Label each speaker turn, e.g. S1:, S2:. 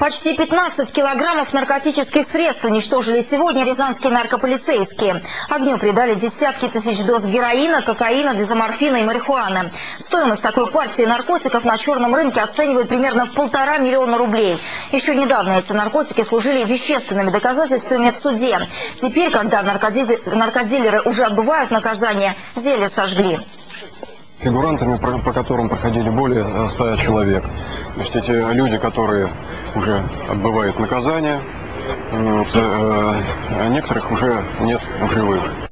S1: Почти 15 килограммов наркотических средств уничтожили сегодня рязанские наркополицейские. Огню придали десятки тысяч доз героина, кокаина, дезоморфина и марихуаны. Стоимость такой партии наркотиков на черном рынке оценивают примерно в 1,5 миллиона рублей. Еще недавно эти наркотики служили вещественными доказательствами в суде. Теперь, когда наркодилеры уже отбывают наказание, зелье сожгли.
S2: Фигурантами, по которым проходили более 100 человек. То есть эти люди, которые уже отбывают наказание, некоторых уже нет в живых.